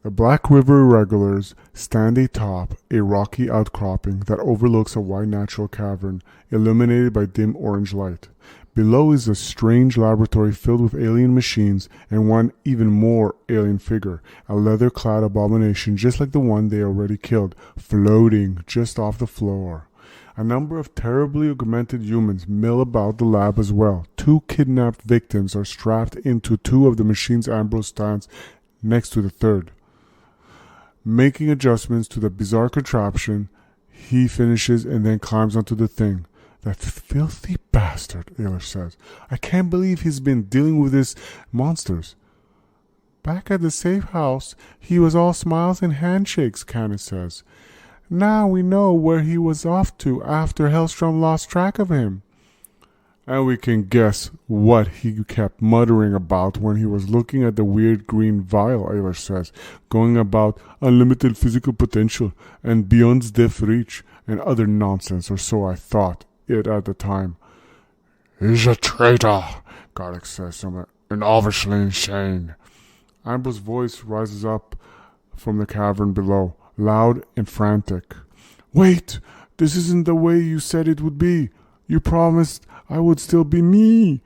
The Black River Irregulars stand atop a rocky outcropping that overlooks a wide natural cavern illuminated by dim orange light. Below is a strange laboratory filled with alien machines and one even more alien figure, a leather-clad abomination just like the one they already killed, floating just off the floor. A number of terribly augmented humans mill about the lab as well. 2 kidnapped victims are strapped into 2 of the machines. Ambrose stands next to the third. Making adjustments to the bizarre contraption, he finishes and then climbs onto the thing. That filthy bastard, Ayler says. I can't believe he's been dealing with these monsters. Back at the safe house, he was all smiles and handshakes, Canis says. Now we know where he was off to after Helstrom lost track of him. And we can guess what he kept muttering about when he was looking at the weird green vial, Ayler says, going about unlimited physical potential and beyond stiff reach and other nonsense, or so I thought it at the time. He's a traitor, Garlic says something, and obviously insane. Ambrose's voice rises up from the cavern below, loud and frantic. Wait, this isn't the way you said it would be. You promised I would still be me.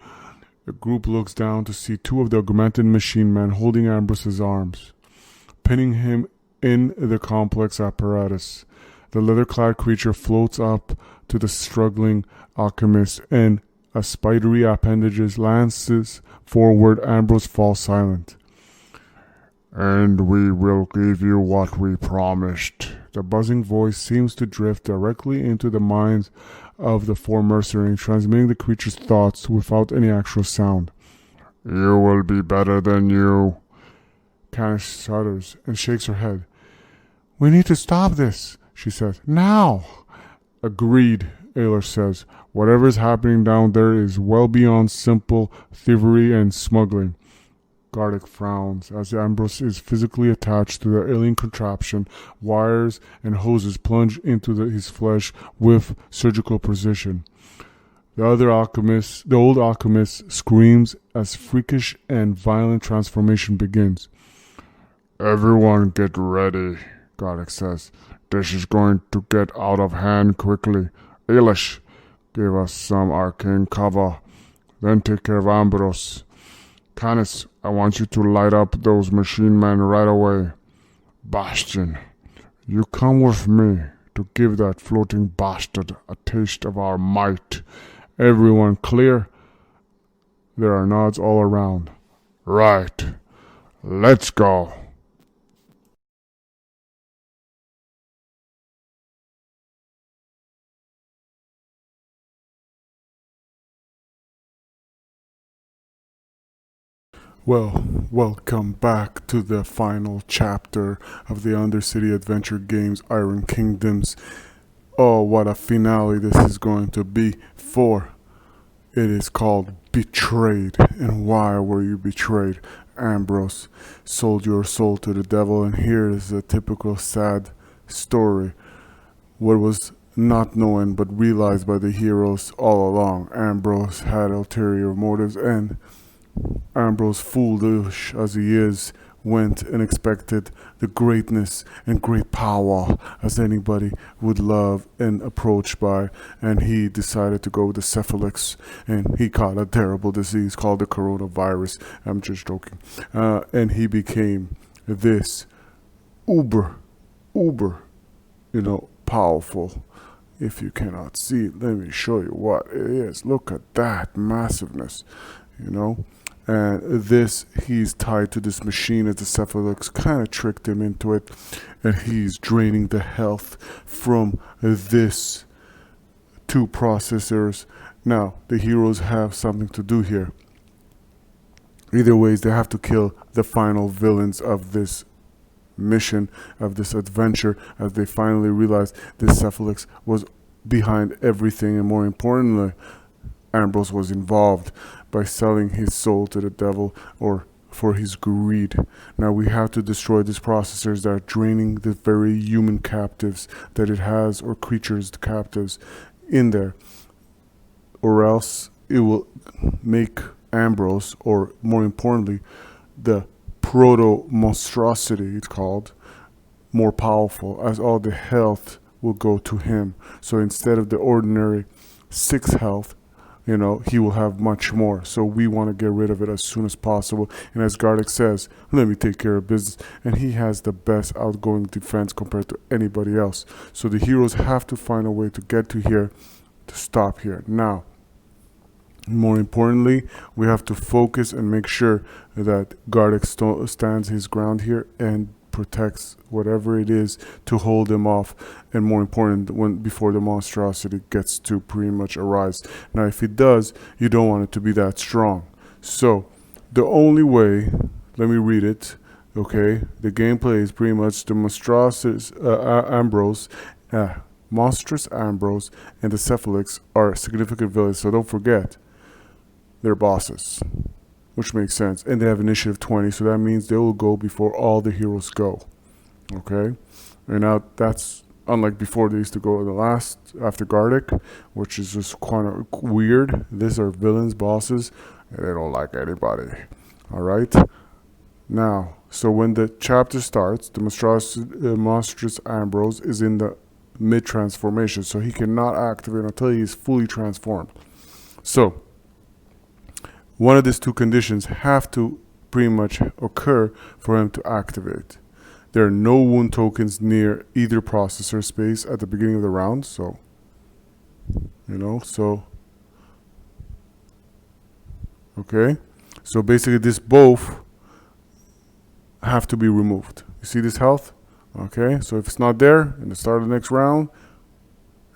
The group looks down to see 2 of the augmented machine men holding Ambrose's arms, pinning him in the complex apparatus. The leather-clad creature floats up to the struggling alchemist and, as spidery appendages lances forward, Ambrose falls silent. And we will give you what we promised. The buzzing voice seems to drift directly into the minds of the 4 mercenaries, transmitting the creature's thoughts without any actual sound. You will be better than you. Canis shudders and shakes her head. We need to stop this, she says. Now! Agreed, Ayler says. Whatever is happening down there is well beyond simple thievery and smuggling. Garlic frowns as Ambrose is physically attached to the alien contraption. Wires and hoses plunge into his flesh with surgical precision. The old alchemist screams as freakish and violent transformation begins. Everyone get ready, Garlic says. This is going to get out of hand quickly. Elish, give us some arcane cover. Then take care of Ambrose. Canis, I want you to light up those machine men right away. Bastion, you come with me to give that floating bastard a taste of our might. Everyone clear? There are nods all around. Right. Let's go. Well, welcome back to the final chapter of the Undercity adventure games, Iron Kingdoms. Oh, what a finale this is going to be, for it is called Betrayed. And why were you betrayed? Ambrose sold your soul to the devil, and here is a typical sad story. What was not known but realized by the heroes all along. Ambrose had ulterior motives, and Ambrose, foolish as he is, went and expected the greatness and great power as anybody would love and approach by, and he decided to go with the Cephalix, and he caught a terrible disease called the coronavirus. I'm just joking. And he became this uber, powerful. If you cannot see it, let me show you what it is. Look at that massiveness, And he's tied to this machine as the Cephalix kind of tricked him into it. And he's draining the health from this 2 processors. Now, the heroes have something to do here. Either ways, they have to kill the final villains of this mission, of this adventure, as they finally realize this Cephalix was behind everything, and more importantly, Ambrose was involved by selling his soul to the devil, or for his greed. Now we have to destroy these processors that are draining the very human captives that it has, or creatures captives in there, or else it will make Ambrose, or more importantly, the proto-monstrosity, it's called, more powerful, as all the health will go to him. So instead of the ordinary 6 health, he will have much more. So we want to get rid of it as soon as possible. And as Garlic says, let me take care of business. And he has the best outgoing defense compared to anybody else. So the heroes have to find a way to get to here, to stop here. Now, more importantly, we have to focus and make sure that Garlic stands his ground here and protects whatever it is to hold him off, and more important, before the monstrosity gets to pretty much arise. Now if it does, you don't want it to be that strong. So the only way, let me read it, okay? The gameplay is pretty much the monstrous Ambrose, monstrous Ambrose and the Cephalix are significant villains, so don't forget they're bosses, which makes sense. And they have initiative 20, so that means they will go before all the heroes go. Okay? And now that's unlike before, they used to go the last after Garlic, which is just kind of weird. These are villains, bosses, and they don't like anybody. Alright? Now, so when the chapter starts, the monstrous Ambrose is in the mid-transformation, so he cannot activate until he is fully transformed. So, one of these two conditions have to pretty much occur for him to activate. There are no wound tokens near either processor space at the beginning of the round, so okay. So basically this both have to be removed. You see this health? Okay, so if it's not there in the start of the next round,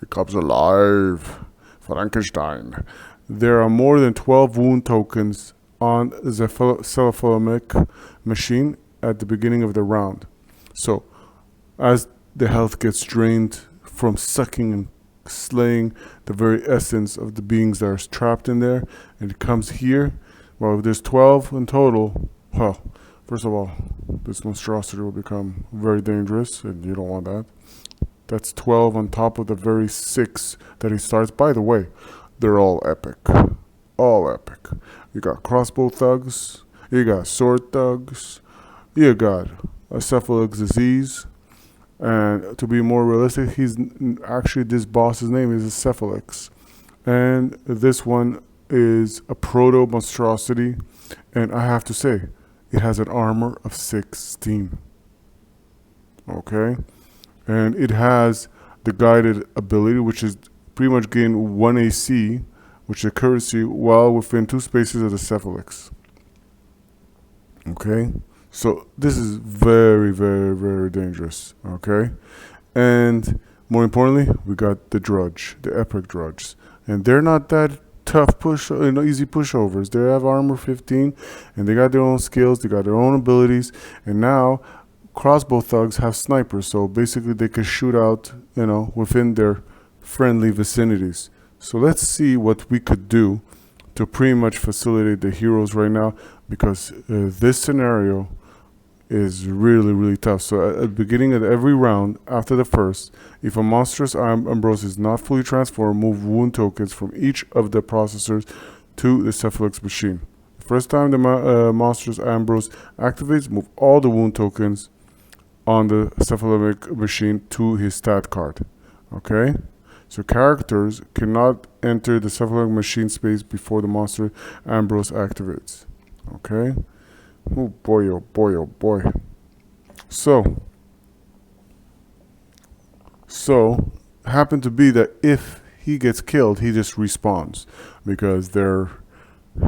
it comes alive. Frankenstein. There are more than 12 wound tokens on the cephalomic machine at the beginning of the round. So, as the health gets drained from sucking and slaying the very essence of the beings that are trapped in there, and it comes here, well, if there's 12 in total, well, first of all, this monstrosity will become very dangerous, and you don't want that. That's 12 on top of the very 6 that he starts. By the way, they're all epic. All epic. You got crossbow thugs. You got sword thugs. You got a cephalic disease. And to be more realistic, he's actually, this boss's name is a Cephalix. And this one is a proto-monstrosity. And I have to say, it has an armor of 16. Okay? And it has the guided ability, which is pretty much gain 1 AC, which is accuracy, while within 2 spaces of the Cephalix. Okay? So this is very, very, very dangerous. Okay? And more importantly, we got the Drudge, the Epic Drudge. And they're not that tough easy pushovers. They have armor 15, and they got their own skills, they got their own abilities, and now crossbow thugs have snipers, so basically they can shoot out, within their friendly vicinities. So let's see what we could do to pretty much facilitate the heroes right now, because this scenario is really, really tough. So at the beginning of every round, after the first, if a monstrous Ambrose is not fully transformed, move wound tokens from each of the processors to the Cephalix machine. The first time the monstrous Ambrose activates, move all the wound tokens on the cephalomic machine to his stat card. Okay? So characters cannot enter the cephalomic machine space before the monster Ambrose activates. Okay? Oh boy, oh boy, oh boy. So happened to be that if he gets killed, he just respawns, because they're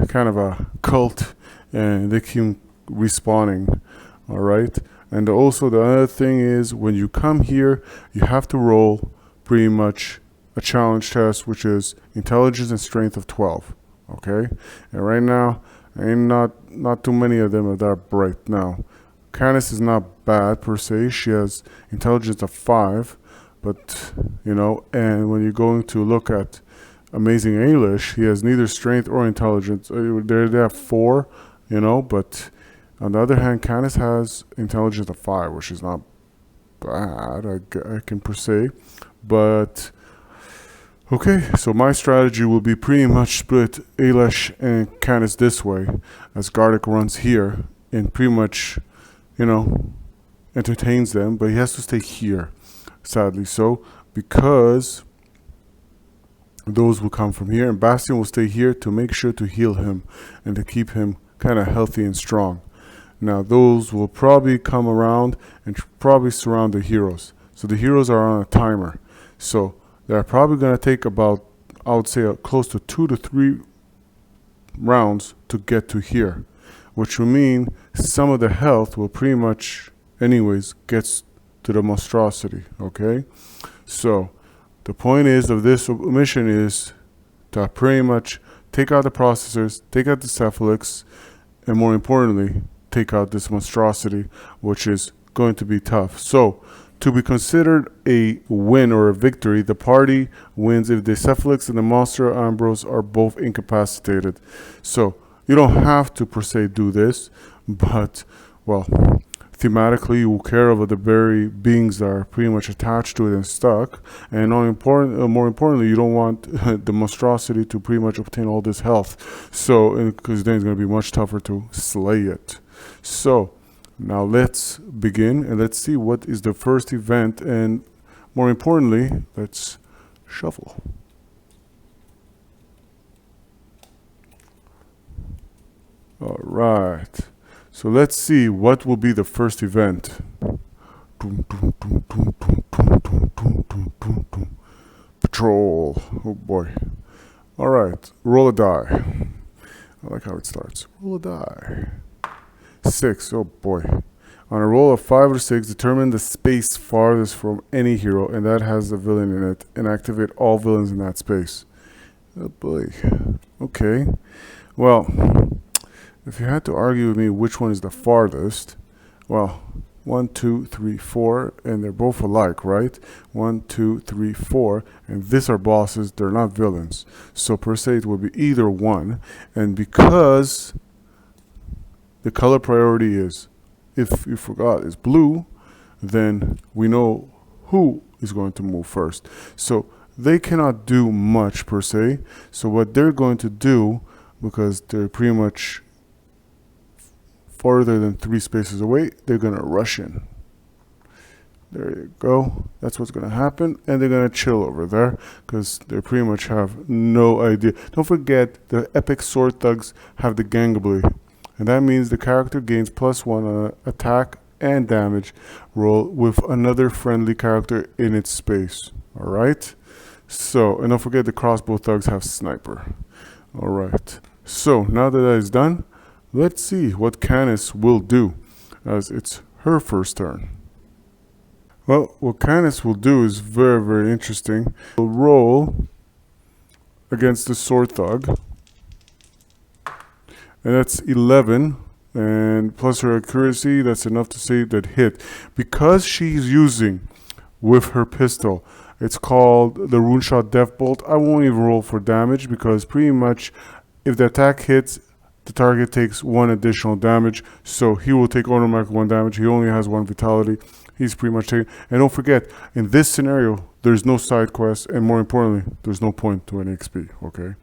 kind of a cult and they keep respawning. Alright? And also the other thing is, when you come here, you have to roll pretty much a challenge test, which is intelligence and strength of 12. Okay? And right now, ain't not too many of them are that bright now. Canis is not bad per se. She has intelligence of 5, but and when you're going to look at Amazing Ailish, he has neither strength or intelligence. They have 4, but on the other hand, Canis has intelligence of 5, which is not bad, I can per se. But okay, so my strategy will be pretty much split Ailish and Canis this way, as Garlic runs here, and pretty much, you know, entertains them, but he has to stay here, sadly so, because those will come from here, and Bastion will stay here to make sure to heal him and to keep him kind of healthy and strong. Now those will probably come around and probably surround the heroes. So the heroes are on a timer. So they're probably going to take about, I would say, close to 2 to 3 rounds to get to here, which will mean some of the health will pretty much anyways gets to the monstrosity. Okay, so the point is of this mission is to pretty much take out the processors, take out the cephalix, and more importantly take out this monstrosity, which is going to be tough. So to be considered a win or a victory, the party wins if the cephalix and the monster Ambrose are both incapacitated. So you don't have to per se do this, but well, thematically you will care about the very beings that are pretty much attached to it and stuck. And more importantly, you don't want the monstrosity to pretty much obtain all this health. So because then it's going to be much tougher to slay it. So now let's begin and let's see what is the first event, and more importantly, let's shuffle. All right. So let's see what will be the first event. Patrol. Oh boy. All right. Roll a die. I like how it starts. Roll a die. 6. Oh boy. On a roll of 5 or 6, determine the space farthest from any hero, and that has a villain in it, and activate all villains in that space. Oh boy. Okay. Well, if you had to argue with me which one is the farthest, well, 1, 2, 3, 4, and they're both alike, right? 1, 2, 3, 4, and these are bosses, they're not villains. So per se it would be either one, and because the color priority is, if you forgot, is blue, then we know who is going to move first. So they cannot do much per se. So what they're going to do, because they're pretty much farther than 3 spaces away, they're going to rush in. There you go. That's what's going to happen. And they're going to chill over there because they pretty much have no idea. Don't forget, the epic sword thugs have the gangably. And that means the character gains +1 on attack and damage roll with another friendly character in its space. Alright? So, and don't forget the crossbow thugs have sniper. Alright. So, now that is done, let's see what Canis will do, as it's her first turn. Well, what Canis will do is very, very interesting. She'll roll against the sword thug. And that's 11, and plus her accuracy, that's enough to say that hit. Because she's using with her pistol, it's called the Rune Shot Death Bolt. I won't even roll for damage because pretty much if the attack hits, the target takes 1 additional damage. So he will take automatic 1 damage. He only has 1 vitality. He's pretty much taking. And don't forget, in this scenario, there's no side quest, and more importantly, there's no point to any XP. Okay,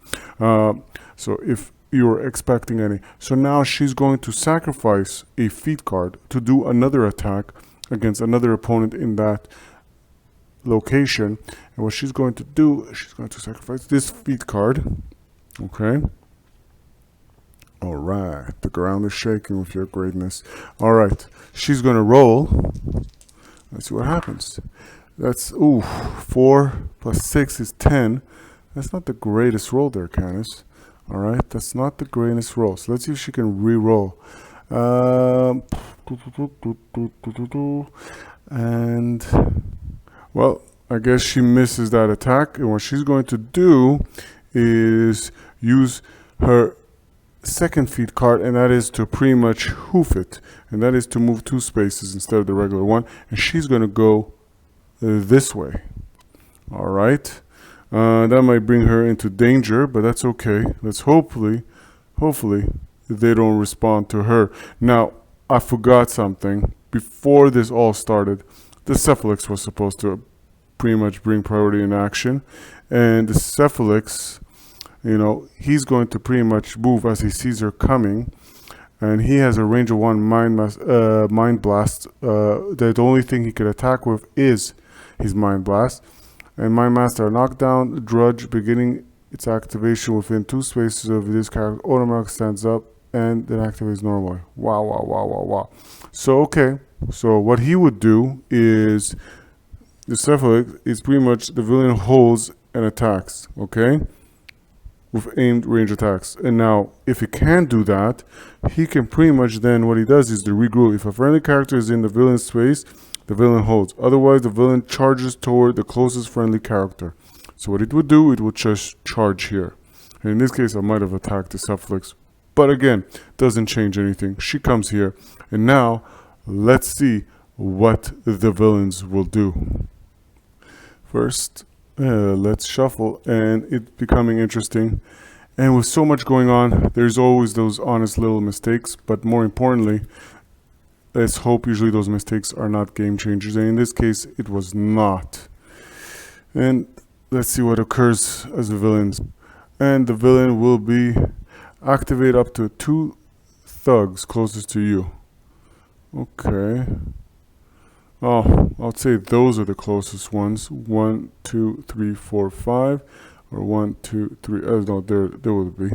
so if you're expecting any. So now she's going to sacrifice a feat card to do another attack against another opponent in that location. And what she's going to do, she's going to sacrifice this feat card. Okay. All right. The ground is shaking with your greatness. All right. She's going to roll. Let's see what happens. That's, 4 plus 6 is 10. That's not the greatest roll there, Canis. Alright, that's not the greatest roll. So let's see if she can re-roll. And, well, I guess she misses that attack. And what she's going to do is use her second feat card, and that is to pretty much hoof it. And that is to move 2 spaces instead of the regular one. And she's going to go this way. Alright. That might bring her into danger, but that's okay. Let's hopefully they don't respond to her. Now, I forgot something. Before this all started, the cephalix was supposed to pretty much bring priority in action. And the cephalix, you know, he's going to pretty much move as he sees her coming. and he has a range of 1 mind blast. The only thing he could attack with is his mind blast. And Mind Master knockdown, Drudge beginning its activation within 2 spaces of this character automatically stands up and then activates normally. Wow, wow, wow, wow, wow. So okay, so what he would do is the cephalic is pretty much the villain holds and attacks, okay? With aimed range attacks. And now, if he can't do that, he can pretty much then, what he does is to regroup. If a friendly character is in the villain's space, the villain holds. Otherwise, the villain charges toward the closest friendly character. So what it would do, it would just charge here. And in this case, I might have attacked the Cephalix. But again, doesn't change anything. She comes here. And now, let's see what the villains will do. First, let's shuffle, and it's becoming interesting. And with so much going on, there's always those honest little mistakes, but more importantly, let's hope usually those mistakes are not game changers, and in this case, it was not. And let's see what occurs as the villains. And the villain will be activate up to 2 thugs closest to you. Okay. Oh, I'll say those are the closest ones. 1, 2, 3, 4, 5. Or 1, 2, 3. No, there will be.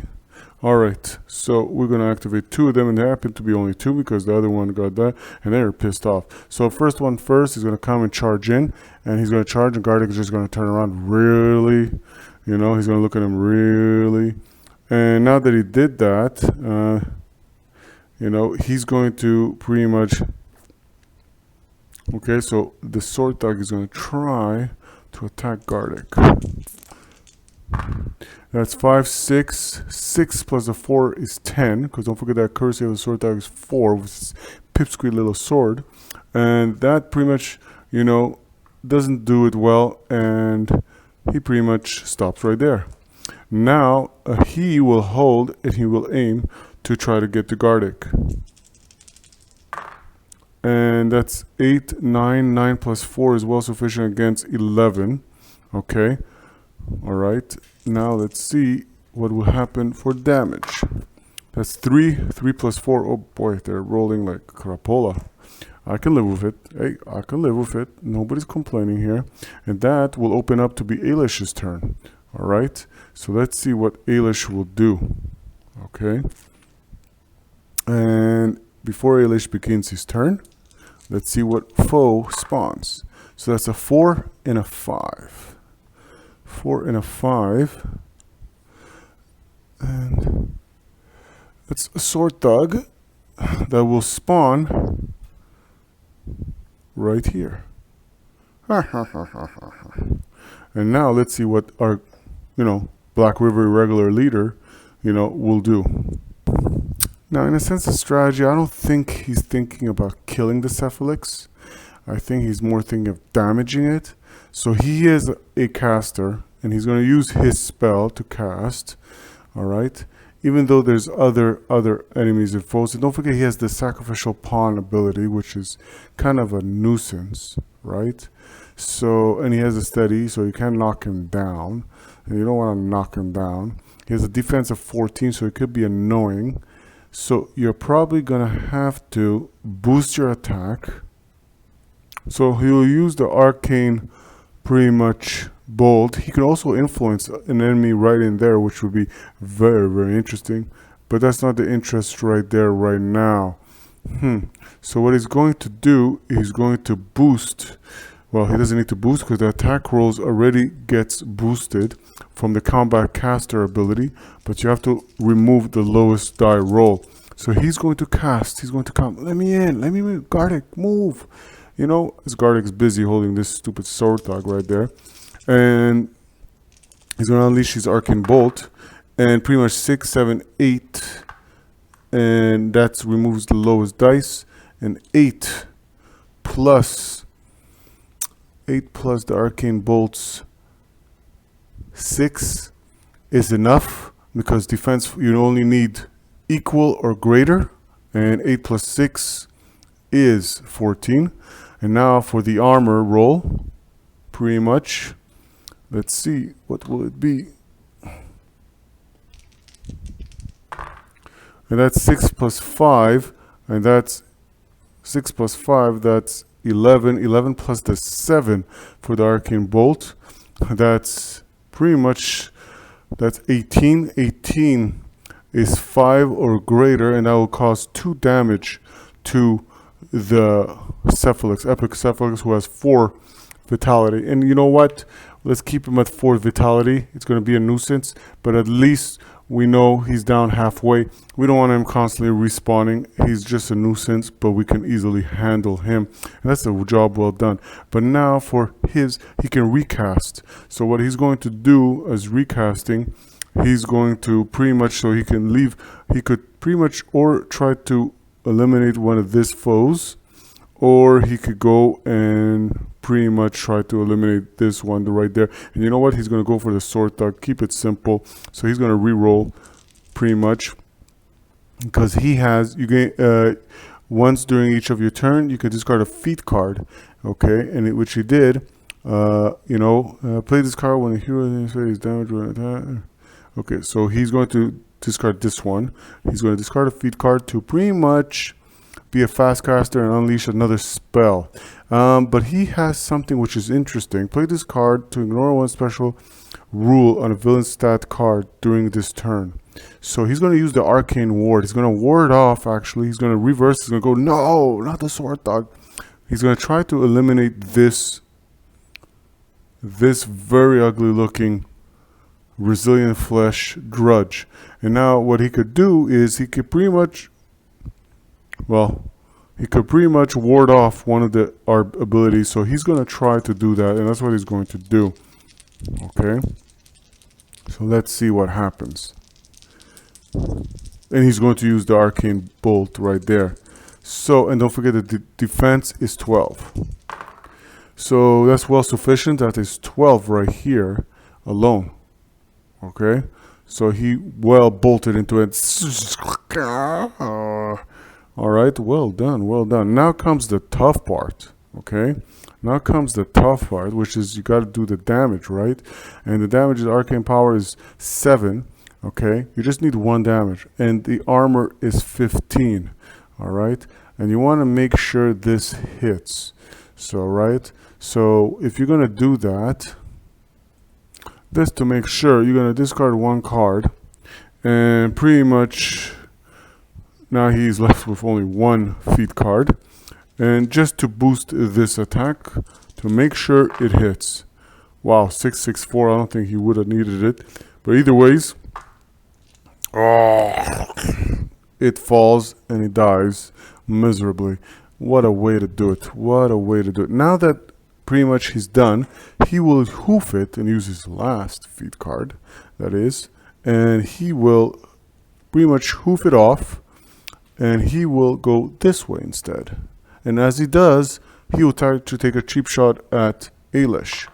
Alright, so we're going to activate 2 of them, and there happen to be only 2 because the other one got that, and they're pissed off. So first one first, he's going to come and charge in, and he's going to charge, and Gardic is just going to turn around really, he's going to look at him really. And now that he did that, he's going to pretty much... Okay, so the sword thug is going to try to attack Gardic. That's 5, 6. 6 plus a 4 is 10. Because don't forget that curse of the sword thug is 4 with his pipsqueak little sword. And that pretty much, doesn't do it well. And he pretty much stops right there. Now, he will hold and he will aim to try to get to Gardic. And that's 8, 9, 9 plus 4 is well sufficient against 11. Okay. Alright. Now let's see what will happen for damage. That's 3. 3 plus 4. Oh boy, they're rolling like crapola. I can live with it. Hey, I can live with it. Nobody's complaining here. And that will open up to be Ailish's turn. Alright. So let's see what Ailish will do. Okay. And before Ailish begins his turn, let's see what foe spawns. So that's a 4 and a 5. 4 and a 5. And that's a sword thug that will spawn right here. And now let's see what our, Black River Irregular leader, will do. Now, in a sense of strategy, I don't think he's thinking about killing the Cephalix. I think he's more thinking of damaging it. So he is a caster, and he's going to use his spell to cast. Alright? Even though there's other enemies and foes. And don't forget he has the Sacrificial Pawn ability, which is kind of a nuisance. Right? So, and he has a steady, so you can't knock him down. And you don't want to knock him down. He has a defense of 14, so it could be annoying. So you're probably going to have to boost your attack. So he'll use the arcane pretty much bolt. He can also influence an enemy right in there, which would be very, very interesting. But that's not the interest right there right now. So what he's going to do, he's going to boost. Well, he doesn't need to boost because the attack rolls already gets boosted from the combat caster ability, but you have to remove the lowest die roll. So he's going to cast, he's going to come, let me in, Gardic, move. As Gardic's busy holding this stupid sword thug right there. And he's going to unleash his arcane bolt, and pretty much 6, 7, 8, and that removes the lowest dice, and 8 plus the arcane bolts 6 is enough, because defense you only need equal or greater, and 8 plus 6 is 14. And now for the armor roll, pretty much, let's see, what will it be? and that's 6 plus 5, and that's 6 plus 5, that's 11. 11 plus the 7 for the arcane bolt, that's pretty much, that's 18. 18 is 5 or greater, and that will cause 2 damage to the Cephalix, Epic Cephalix, who has 4 vitality. And you know what? Let's keep him at 4 vitality. It's going to be a nuisance, but at least we know he's down halfway. We don't want him constantly respawning. He's just a nuisance, but we can easily handle him. And that's a job well done. But now for his, he can recast. So what he's going to do as recasting, he's going to pretty much, so he can leave, he could pretty much or try to eliminate one of these foes, or he could go and pretty much try to eliminate this one right there. And you know what? He's going to go for the sword thug. Keep it simple. So he's going to re-roll pretty much, because he has, you gain once during each of your turn, you can discard a feat card. Okay, and which he did. Play this card when the hero is damaged with an attack. Okay, so he's going to discard this one. He's going to discard a feat card to pretty much be a fast caster and unleash another spell. But he has something which is interesting. Play this card to ignore one special rule on a villain stat card during this turn. So he's going to use the arcane ward. He's going to ward off, actually. He's going to reverse. He's going to go, no, not the sword dog. He's going to try to eliminate this very ugly looking resilient flesh drudge. And now what he could do is he could pretty much, he could pretty much ward off one of our abilities. So he's going to try to do that, and that's what he's going to do. Okay, so let's see what happens. And he's going to use the arcane bolt right there. So, and don't forget that the defense is 12. So that's well sufficient. That is 12 right here alone. Okay, so he well bolted into it. All right, well done, well done. Now comes the tough part. Okay, now comes the tough part, which is you got to do the damage, right? And the damage is arcane power is 7. Okay, you just need 1 damage, and the armor is 15. All right, and you want to make sure this hits. So right, so if you're gonna do that, just to make sure, you're going to discard 1 card, and pretty much now he's left with only 1 feat card. And just to boost this attack, to make sure it hits. Wow, 664, I don't think he would have needed it. But either ways, it falls and he dies miserably. What a way to do it. What a way to do it. Now that pretty much he's done, he will hoof it and use his last feat card, that is, and he will pretty much hoof it off, and he will go this way instead. And as he does, he will try to take a cheap shot at Ailish,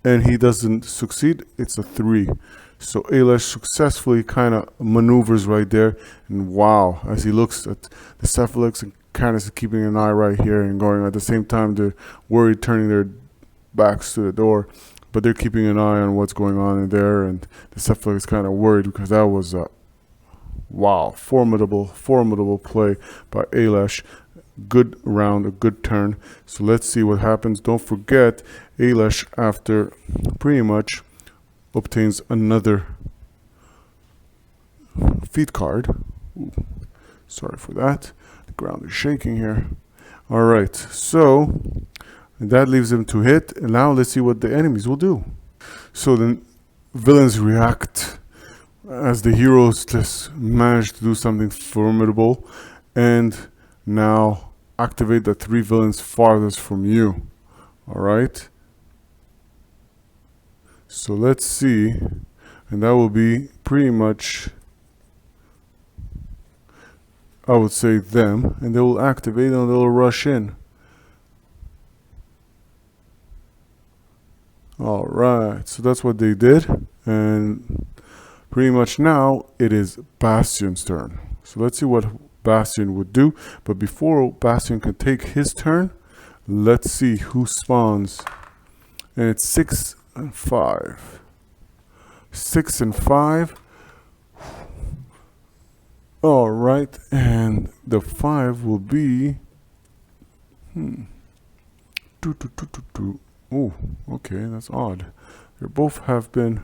and he doesn't succeed. It's a 3. So Ailish successfully kind of maneuvers right there, and wow, as he looks at the Cephalix and Canis is keeping an eye right here and going at the same time, they're worried, turning their backs to the door, but they're keeping an eye on what's going on in there. And the Cephalix is kind of worried, because that was a formidable play by Ailish. Good round, a good turn. So let's see what happens. Don't forget, Ailish, after pretty much obtains another feat card. Ooh, sorry for that. The ground is shaking here. All right, so that leaves him to hit. And now let's see what the enemies will do. So the villains react as the heroes just manage to do something formidable, and now activate the 3 villains farthest from you. All right. So let's see, and that will be pretty much, I would say, them, and they will activate and they'll rush in. All right, so that's what they did, and pretty much now it is Bastion's turn. So let's see what Bastion would do, but before Bastion can take his turn, let's see who spawns. And it's 6 and 5. 6 and 5. All right, and the 5 will be. Oh, okay, that's odd. They both have been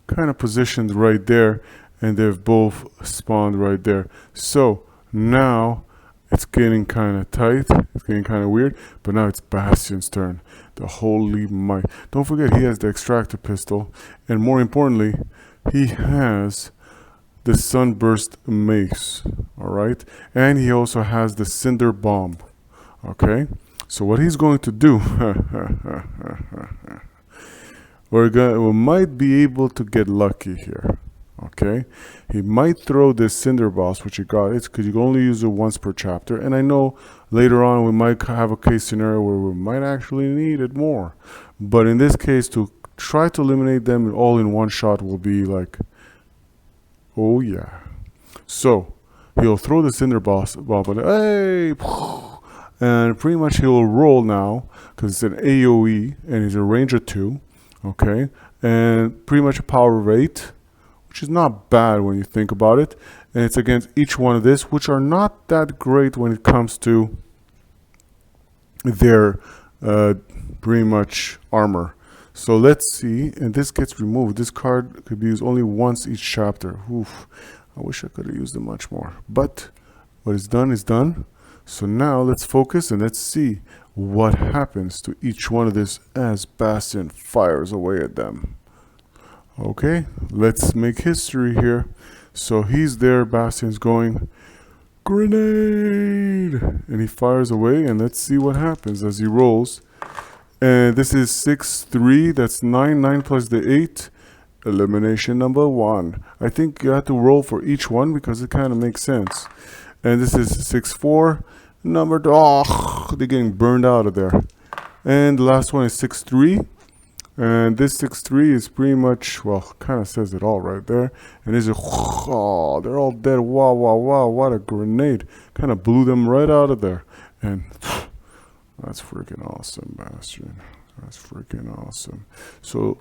kind of positioned right there, and they've both spawned right there. So now it's getting kind of tight. It's getting kind of weird. But now it's Bastion's turn. The holy might. Don't forget, he has the extractor pistol, and more importantly, he has the sunburst mace. All right, and he also has the cinder bomb. Okay, so what he's going to do, we might be able to get lucky here. Okay, he might throw this cinder boss, which he got. It's because you can only use it once per chapter, and I know later on we might have a case scenario where we might actually need it more. But in this case, to try to eliminate them all in one shot will be like, oh yeah. So he'll throw the cinder boss bomb, but hey. And pretty much he'll roll now because it's an AoE and he's a range of 2, okay, and pretty much a power of 8, which is not bad when you think about it. And it's against each one of this, which are not that great when it comes to their pretty much armor. So let's see, and this gets removed. This card could be used only once each chapter. Oof, I wish I could have used it much more, but what is done is done. So now let's focus and let's see what happens to each one of this as Bastion fires away at them. Okay, let's make history here. So he's there, Bastion's going, grenade! And he fires away, and let's see what happens as he rolls. And this is 6-3, that's 9 plus the 8. Elimination number 1. I think you have to roll for each one because it kind of makes sense. And this is 6-4. Number 2. Oh, they're getting burned out of there. And the last one is 6-3. And this 6-3 is pretty much, well, kind of says it all right there. And this is, oh, they're all dead. Wow, wow, wow. What a grenade. Kind of blew them right out of there. And that's freaking awesome, Bastion. That's freaking awesome. So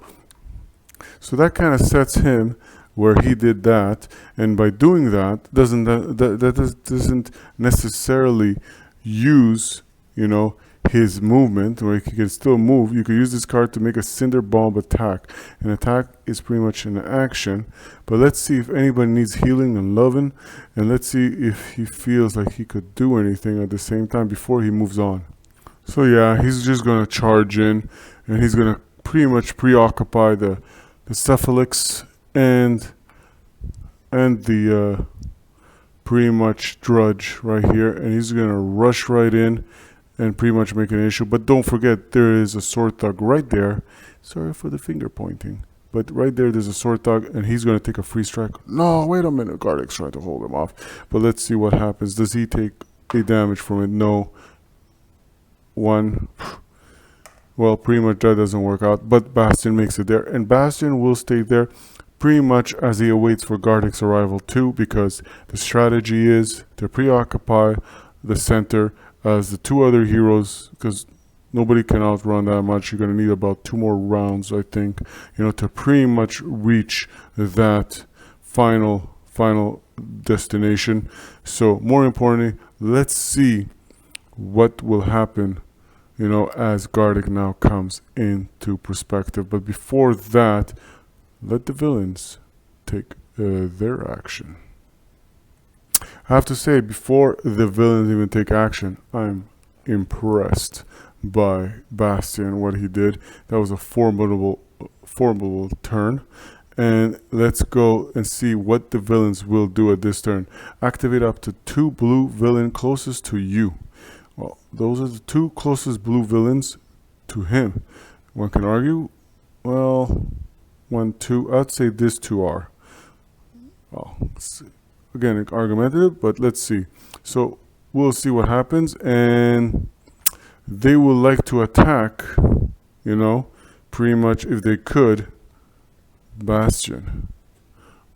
that kind of sets him where he did that, and by doing that doesn't necessarily use, you know, his movement, where he can still move. You could use this card to make a cinder bomb attack. An attack is pretty much an action, but let's see if anybody needs healing and loving, and let's see if he feels like he could do anything at the same time before he moves on. So yeah, he's just gonna charge in, and he's gonna pretty much preoccupy the cephalix and the pretty much drudge right here, and he's gonna rush right in and pretty much make an issue. But don't forget, there is a sword thug right there. Sorry for the finger pointing, but right there's a sword thug, and he's gonna take a free strike. No, wait a minute, Gardex trying to hold him off. But let's see what happens. Does he take a damage from it? No. 1. Well, pretty much that doesn't work out, but Bastion makes it there, and Bastion will stay there pretty much as he awaits for Gardeck's arrival too, because the strategy is to preoccupy the center as the 2 other heroes, because nobody can outrun that much. You're going to need about 2 more rounds, I think, you know, to pretty much reach that final destination. So more importantly, let's see what will happen, you know, as Gardeck now comes into perspective. But before that, let the villains take their action. I have to say, before the villains even take action, I'm impressed by Bastion, what he did. That was a formidable turn. And let's go and see what the villains will do at this turn. Activate up to 2 blue villain closest to you. Well, those are the 2 closest blue villains to him. One can argue, well, 1, 2, I'd say this 2 are. Well, again, argumentative, but let's see. So we'll see what happens, and they will like to attack, you know, pretty much if they could, Bastion,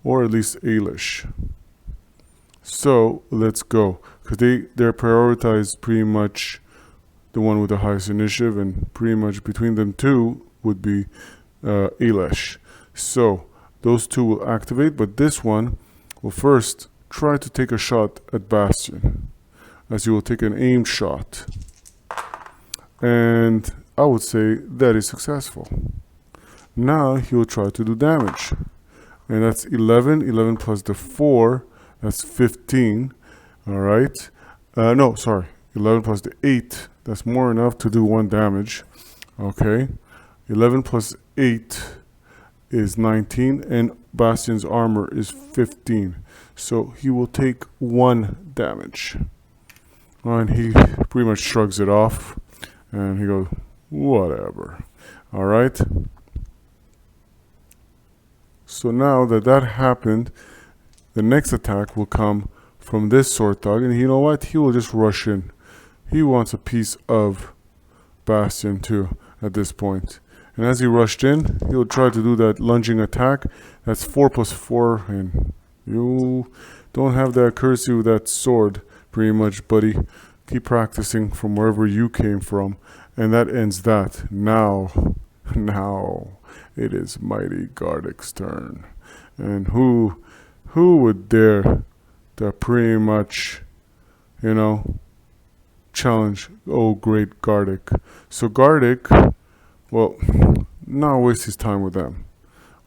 or at least Ailish. So let's go, because they're prioritized pretty much the one with the highest initiative, and pretty much between them 2 would be Ailish. So those 2 will activate, but this one will first try to take a shot at Bastion, as you will take an aimed shot. And I would say that is successful. Now he will try to do damage. And that's 11. 11 plus the 4, that's 15. Alright. No, sorry. 11 plus the 8, that's more enough to do 1 damage. Okay. 11 plus 8 is 19, and Bastion's armor is 15. So he will take 1 damage. And he pretty much shrugs it off. And he goes, whatever. Alright. So now that that happened, the next attack will come from this sword thug. And you know what? He will just rush in. He wants a piece of Bastion too at this point. And as he rushed in, he'll try to do that lunging attack. That's 4 plus 4. And you don't have the accuracy with that sword pretty much, buddy. Keep practicing from wherever you came from. And that ends that. Now it is Mighty Gardick's turn. And who would dare to pretty much, challenge great Gardick? So Gardick, well, not waste his time with them.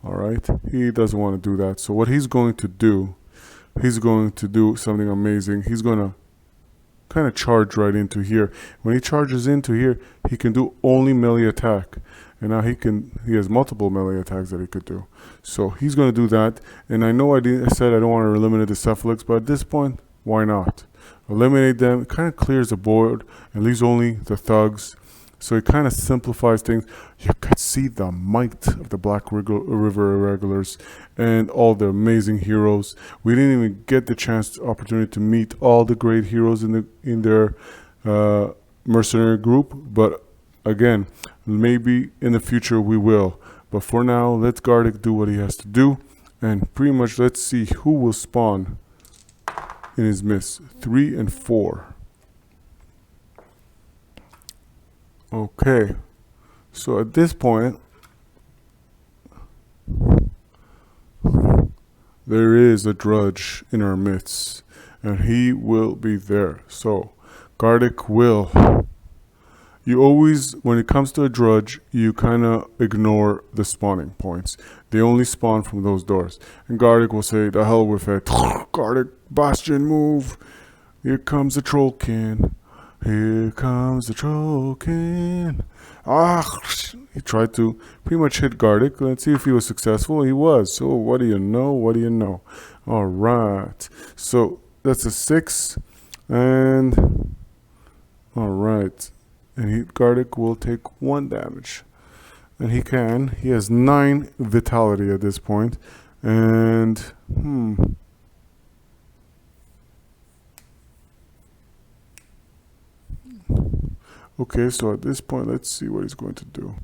Alright? He doesn't want to do that. So what he's going to do something amazing. He's going to kind of charge right into here. When he charges into here, he can do only melee attack. And now he has multiple melee attacks that he could do. So he's going to do that. And I know I said I don't want to eliminate the cephalics, but at this point, why not? Eliminate them. It kind of clears the board and leaves only the thugs. So it kind of simplifies things. You could see the might of the Black River Irregulars and all the amazing heroes. We didn't even get the opportunity to meet all the great heroes in their mercenary group. But again, maybe in the future we will. But for now, let Gardick do what he has to do. And pretty much let's see who will spawn in his midst. 3 and 4. Okay, so at this point, there is a drudge in our midst, and he will be there. So, Gardick will. You always, when it comes to a drudge, you kind of ignore the spawning points. They only spawn from those doors. And Gardick will say, the hell with it. Gardick, Bastion, move. Here comes the Trollkin. Here comes the Trollkin. He tried to pretty much hit Gardick. Let's see if he was successful. He was. So what do you know? Alright. So that's a 6. And alright. And Gardick will take 1 damage. And he has 9 vitality at this point. And okay, so at this point, let's see what he's going to do.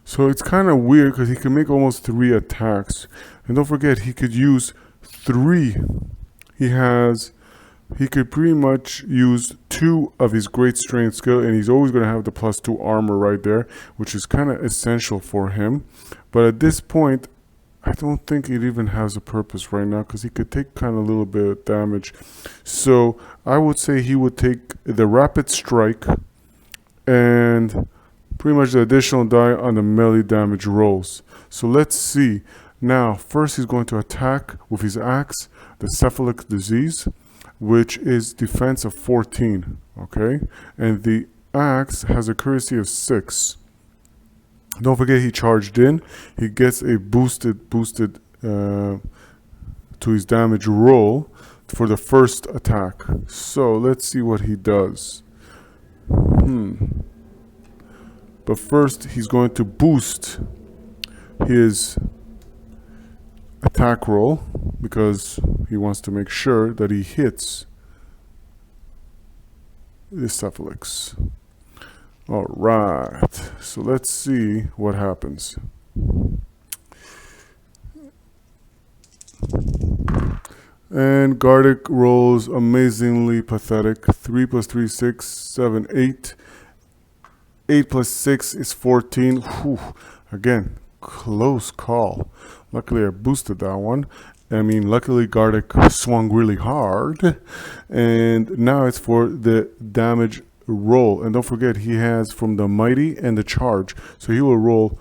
So it's kind of weird because he can make almost 3 attacks. And don't forget, he could use 3. He could pretty much use 2 of his great strength skill, and he's always going to have the +2 armor right there, which is kind of essential for him. But at this point, I don't think it even has a purpose right now because he could take kind of a little bit of damage. So I would say he would take the rapid strike and pretty much the additional die on the melee damage rolls. So let's see. Now, first he's going to attack with his axe, the cephalic disease, which is defense of 14. Okay? And the axe has accuracy of 6. Don't forget he charged in. He gets a boosted to his damage roll for the first attack. So let's see what he does. But first he's going to boost his attack roll because he wants to make sure that he hits the cephalics. Alright, so let's see what happens. And Gardick rolls amazingly pathetic. 3 plus 3, 6, 7, 8. 8 plus 6 is 14. Whew. Again, close call. Luckily I boosted that one. I mean, luckily Gardic swung really hard, and now it's for the damage roll. And don't forget, he has from the mighty and the charge, so he will roll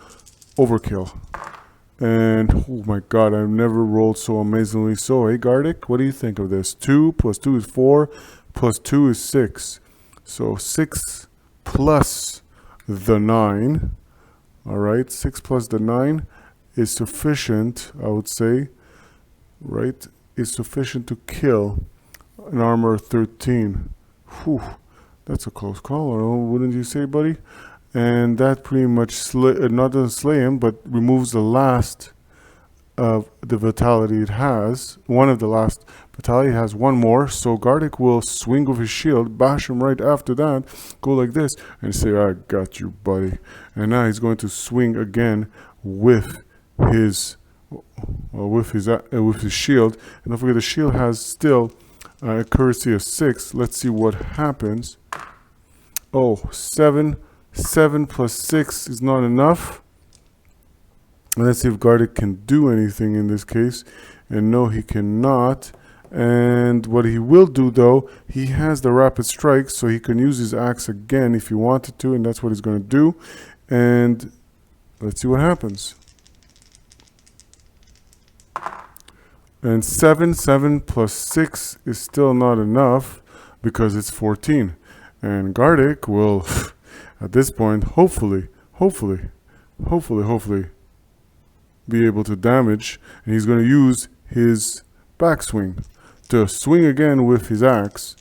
overkill. And oh my god, I've never rolled so amazingly. So, hey Gardic, what do you think of this? 2 plus 2 is 4, plus 2 is 6. So 6 plus the 9. Alright, 6 plus the 9 is sufficient, I would say. Right? Is sufficient to kill an armor 13. Whew, that's a close call, wouldn't you say, buddy? And that pretty much not doesn't slay him, but removes the last of the vitality it has. One of the last vitality has one more, so Gardic will swing with his shield, bash him right after that, go like this, and say, I got you, buddy. And now he's going to swing again with his with his shield. And don't forget, the shield has still accuracy of 6. Let's see what happens. Oh, 7 plus 6 is not enough. And let's see if Gardic can do anything in this case. And no, he cannot. And what he will do, though, he has the rapid strike, so he can use his axe again if he wanted to, and that's what he's going to do. And let's see what happens. And 7 plus 6 is still not enough because it's 14. And Gardic will, at this point, hopefully, be able to damage. And he's going to use his backswing to swing again with his axe.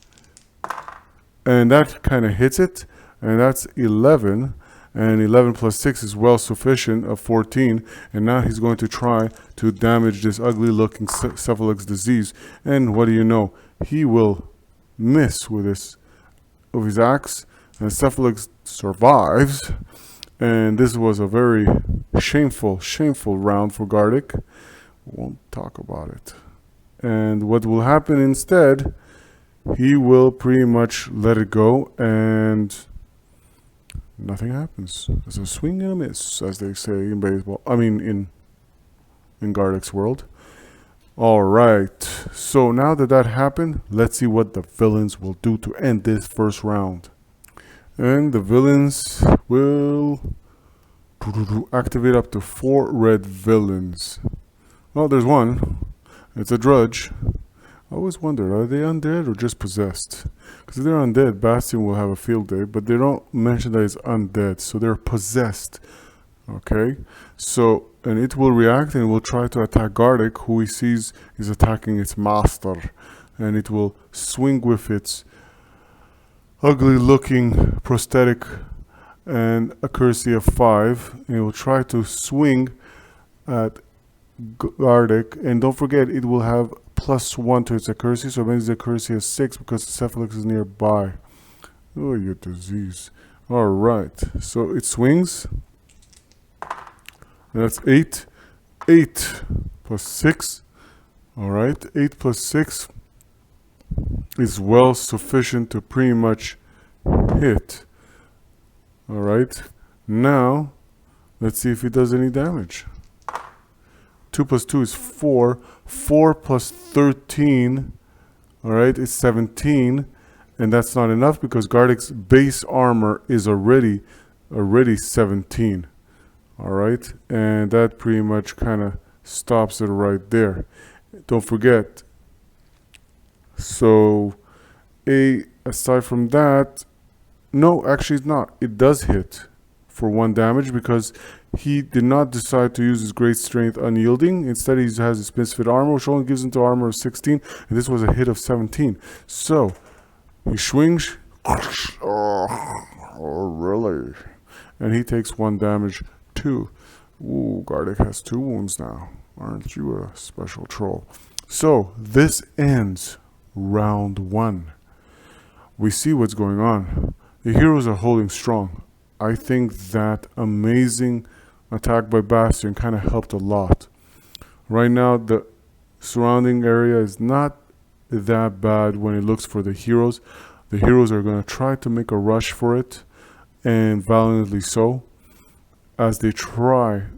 And that kind of hits it. And that's 11. And 11 plus 6 is well sufficient of 14. And now he's going to try to damage this ugly looking Cephalix disease. And what do you know? He will miss with his axe. And Cephalix survives. And this was a very shameful round for Gardic. Won't talk about it. And what will happen instead, he will pretty much let it go, and nothing happens. It's a swing and a miss, as they say in baseball. I mean, in Gardic's world. Alright, so now that happened, let's see what the villains will do to end this first round. And the villains will activate up to 4 red villains. Well, there's one. It's a drudge. I always wonder, are they undead or just possessed? Because if they're undead, Bastion will have a field day, but they don't mention that it's undead, so they're possessed. Okay? So, and it will react and it will try to attack Gardic, who he sees is attacking its master. And it will swing with its ugly looking prosthetic and accuracy of 5. And it will try to swing at Gardic, and don't forget it will have +1 to its accuracy, so it makes the accuracy of 6 because the Cephalix is nearby. Oh, your disease. Alright, so it swings. That's 8. 8 plus 6. Alright, 8 plus 6 is well sufficient to pretty much hit. Alright, now let's see if it does any damage. 2 plus 2 is 4. 4 plus 13, alright, is 17. And that's not enough because Gardic's base armor is already 17. Alright, and that pretty much kind of stops it right there. Don't forget. So, aside from that, no, actually it's not. It does hit for 1 damage because he did not decide to use his great strength unyielding. Instead, he has his misfit armor, which only gives him to armor of 16, and this was a hit of 17. So, he swings. Oh, really? And he takes 1 damage too. Ooh, Gardic has 2 wounds now. Aren't you a special troll? So, this ends round 1. We see what's going on. The heroes are holding strong. I think that amazing attack by Bastion kind of helped a lot. Right now, the surrounding area is not that bad when it looks for the heroes. The heroes are going to try to make a rush for it, and valiantly so, as they try.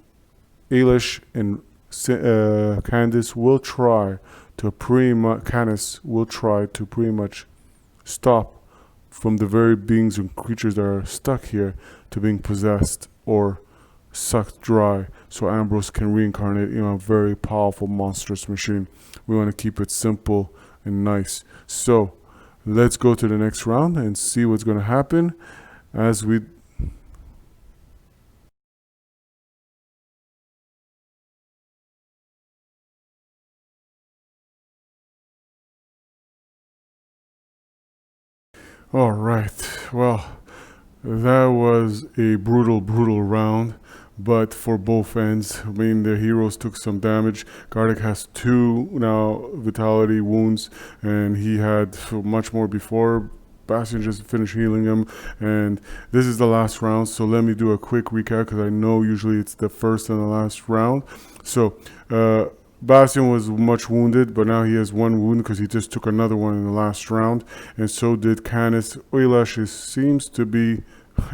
Ailish and Candace will try to Canis will try to pretty much stop from the very beings and creatures that are stuck here to being possessed or sucked dry, so Ambrose can reincarnate in a very powerful monstrous machine. We want to keep it simple and nice. So let's go to the next round and see what's going to happen as we all right. Well, that was a brutal round, but for both ends. I mean, the heroes took some damage. Gardic has 2 now vitality wounds, and he had so much more before. Bastion just finished healing him, and this is the last round, so let me do a quick recap because I know usually it's the first and the last round. So, Bastion was much wounded, but now he has 1 wound because he just took another one in the last round, and so did Canis. Oylash seems to be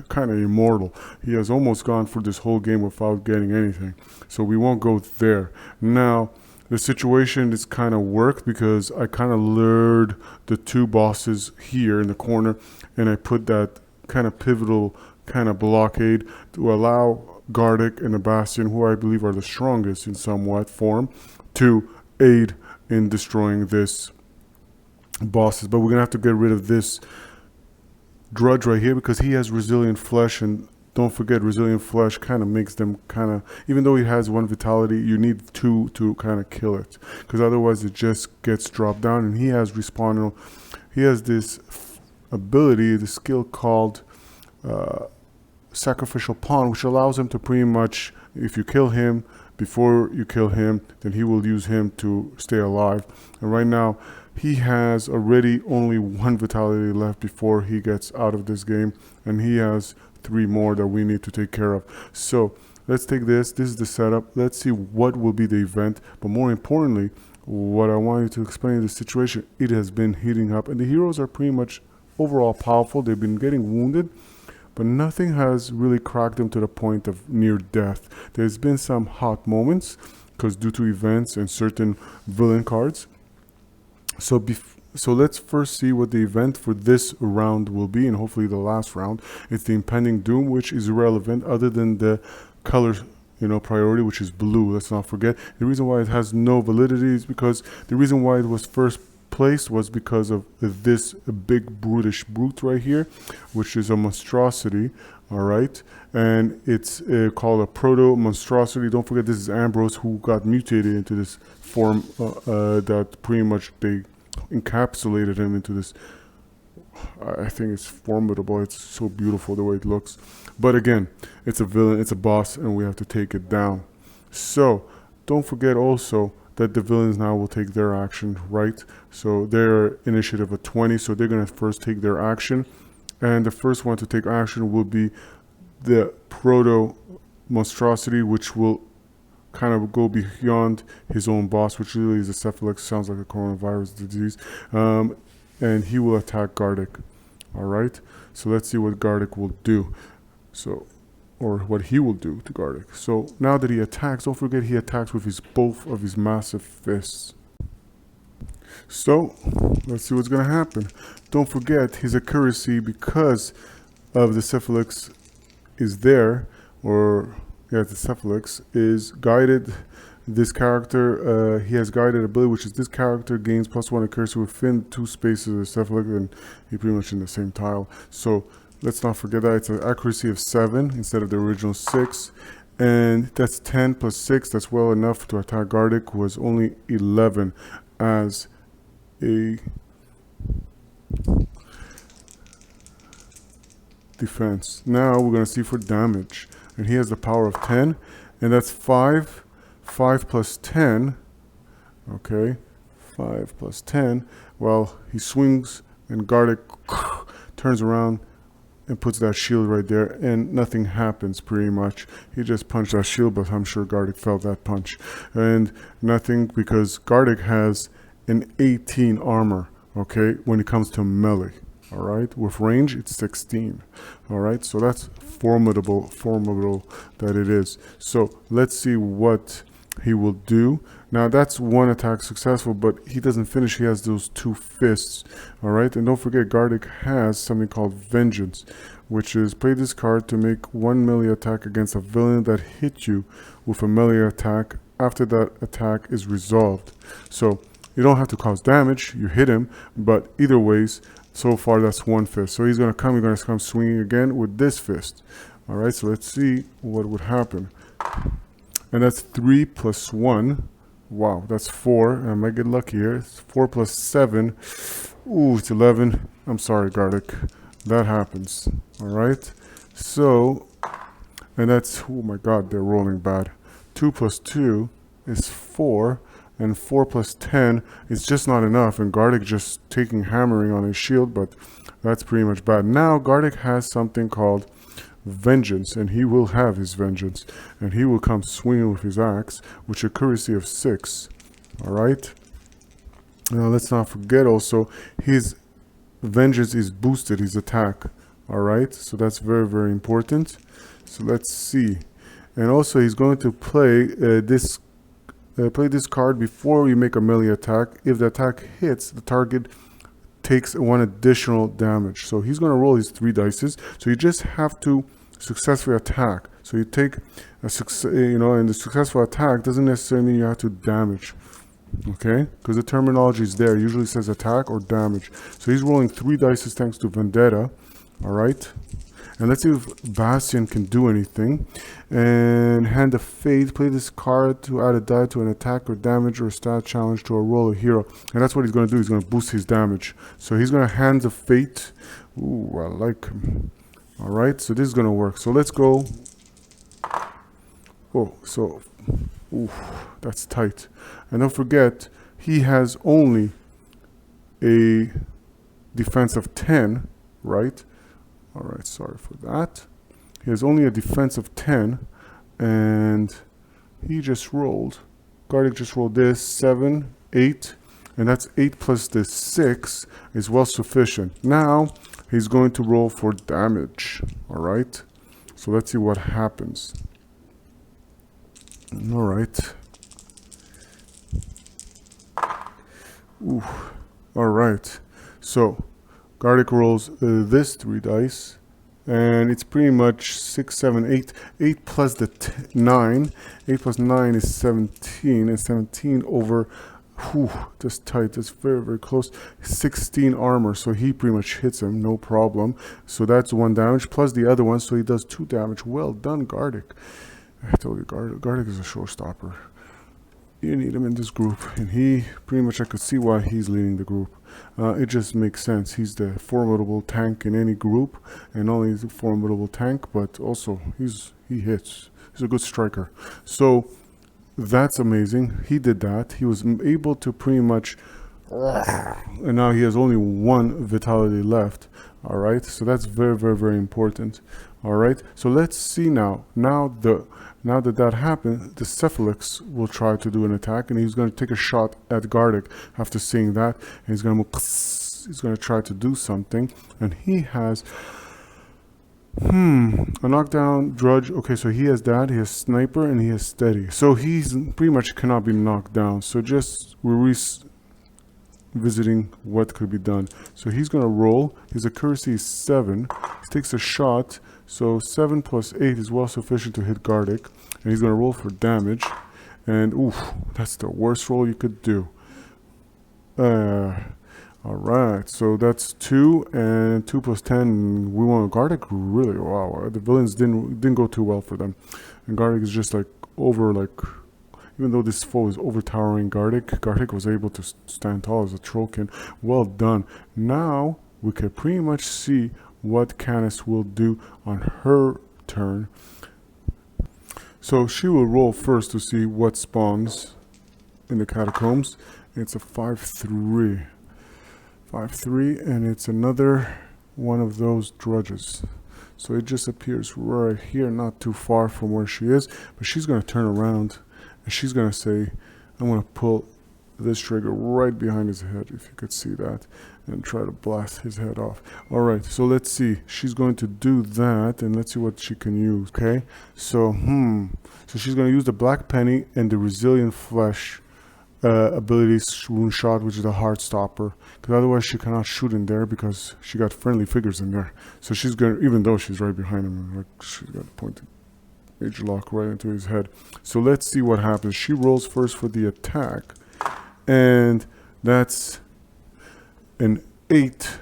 kind of immortal. He has almost gone for this whole game without getting anything, so we won't go there. Now, the situation is kind of worked because I kind of lured the 2 bosses here in the corner, and I put that kind of pivotal kind of blockade to allow Gardic and the Bastion, who I believe are the strongest in somewhat form, to aid in destroying this bosses. But we're gonna have to get rid of this Drudge right here because he has resilient flesh, and don't forget resilient flesh kind of makes them kind of, even though he has 1 vitality, you need 2 to kind of kill it, because otherwise it just gets dropped down. And he has respawn. He has this ability, the skill called Sacrificial Pawn, which allows him to pretty much, if you kill him, before you kill him, then he will use him to stay alive. And right now, he has already only 1 vitality left before he gets out of this game, and he has 3 more that we need to take care of. So let's take this. This is the setup. Let's see what will be the event, but more importantly, what I want you to explain the situation. It has been heating up, and the heroes are pretty much overall powerful. They've been getting wounded, but nothing has really cracked them to the point of near death. There's been some hot moments because due to events and certain villain cards. So let's first see what the event for this round will be, and hopefully the last round. It's the impending doom, which is irrelevant other than the color, priority, which is blue. Let's not forget. The reason why it has no validity is because the reason why it was first placed was because of this big brutish brute right here, which is a monstrosity. All right, and it's called a proto monstrosity. Don't forget, this is Ambrose, who got mutated into this form that pretty much they encapsulated him into this. I think it's formidable. It's so beautiful the way it looks. But again, it's a villain, it's a boss, and we have to take it down. So don't forget also that the villains now will take their action, right? So their initiative of 20, so they're going to first take their action. And the first one to take action will be the proto monstrosity, which will kind of go beyond his own boss, which really is a cephalex, sounds like a coronavirus disease. And he will attack Gardic. All right, so let's see what Gardic will do. So, or what he will do to Gardic. So now that he attacks, don't forget he attacks with both of his massive fists. So let's see what's gonna happen. Don't forget his accuracy, because of the cephalex is there, or yeah, the cephalex is guided. This character, he has guided ability, which is this character gains +1 accuracy within 2 spaces of the cephalex, and he pretty much in the same tile. So let's not forget that it's an accuracy of 7 instead of the original 6. And that's 10 plus 6. That's well enough to attack Gardic, who was only 11 as a defense. Now we're going to see for damage. And he has the power of 10. And that's 5. 5 plus 10. Okay. 5 plus 10. Well, he swings and Gardic turns around and puts that shield right there, and nothing happens pretty much. He just punched that shield, but I'm sure Gardic felt that punch. And nothing, because Gardic has an 18 armor, okay, when it comes to melee. All right, with range, it's 16. All right, so that's formidable that it is. So let's see what he will do. Now that's one attack successful, but he doesn't finish. He has those two fists. All right, and don't forget, Gardic has something called Vengeance, which is play this card to make one melee attack against a villain that hit you with a melee attack after that attack is resolved. So you don't have to cause damage. You hit him, but either ways, so far that's one fist. So he's gonna come. You're gonna come swinging again with this fist. All right, so let's see what would happen. And that's 3 plus 1. Wow, that's 4. I might get lucky here. It's 4 plus 7. Ooh, it's 11. I'm sorry, Garlic. That happens. All right. So, and that's, oh my god, they're rolling bad. 2 plus 2 is 4. And 4 plus 10 is just not enough. And Garlic just taking hammering on his shield, but that's pretty much bad. Now, Garlic has something called Vengeance, and he will have his vengeance, and he will come swinging with his axe, with accuracy of 6. All right. Now let's not forget also his vengeance is boosted, his attack. All right, so that's very, very important. So let's see, and also he's going to play this card before you make a melee attack. If the attack hits, the target takes 1 additional damage. So he's going to roll his 3 dice. So you just have to successfully attack. So you take a and the successful attack doesn't necessarily mean you have to damage. Okay, because the terminology is there. It usually says attack or damage. So he's rolling 3 dice thanks to Vendetta. All right, and let's see if Bastion can do anything. And Hand of Fate, play this card to add a die to an attack or damage or stat challenge to a roll of hero. And that's what he's going to do. He's going to boost his damage. So he's going to Hands of Fate. Ooh, I like him. All right, so this is going to work. So let's go. Oh, so, ooh, that's tight. And don't forget, he has only a defense of 10, right? All right, sorry for that. He has only a defense of 10, and he just rolled. Garlic just rolled this, 7, 8, and that's 8 plus this 6 is well sufficient. Now, he's going to roll for damage, all right? So let's see what happens. All right. Ooh, all right. So, Garlic rolls this 3 dice, and it's pretty much 6, 7, 8. 8 plus the 9. 8 plus 9 is 17, and 17 over, whew, just tight. That's very, very close. 16 armor, so he pretty much hits him, no problem. So that's 1 damage, plus the other one, so he does 2 damage. Well done, Garlic. I told you, Garlic is a showstopper. You need him in this group, and he pretty much, I could see why he's leading the group. It just makes sense. He's the formidable tank in any group, and not only is a formidable tank, but also he hits. He's a good striker. So that's amazing. He did that. He was able to pretty much, and now he has only 1 vitality left. All right, so that's very, very, very important. All right, so let's see now. Now that happened, the Cephalix will try to do an attack, and he's going to take a shot at Garlic after seeing that. And he's going to try to do something, and he has a knockdown, Drudge. Okay, so he has that. He has Sniper, and he has Steady. So he's pretty much cannot be knocked down. So just we're visiting what could be done. So he's going to roll. His accuracy is 7. He takes a shot. So 7 plus 8 is well sufficient to hit Garlic. And he's going to roll for damage. And, oof, that's the worst roll you could do. Alright, so that's 2. And 2 plus 10, we want Garlic. Really, wow. The villains didn't go too well for them. And Garlic is just like over, like, even though this foe is overtowering Garlic was able to stand tall as a Trollkin. Well done. Now, we can pretty much see what Canis will do on her turn. So she will roll first to see what spawns in the catacombs. It's a 5-3. 5-3, and it's another one of those drudges. So it just appears right here, not too far from where she is. But she's going to turn around, and she's going to say, I'm going to pull this trigger right behind his head, if you could see that, and try to blast his head off. All right, so let's see. She's going to do that, and let's see what she can use. Okay, so So she's going to use the Black Penny and the Resilient Flesh abilities wound shot, which is a heart stopper, because otherwise she cannot shoot in there because she got friendly figures in there. So she's going to, even though she's right behind him, like she's got a pointed Mage Lock right into his head. So let's see what happens. She rolls first for the attack, and that's an 8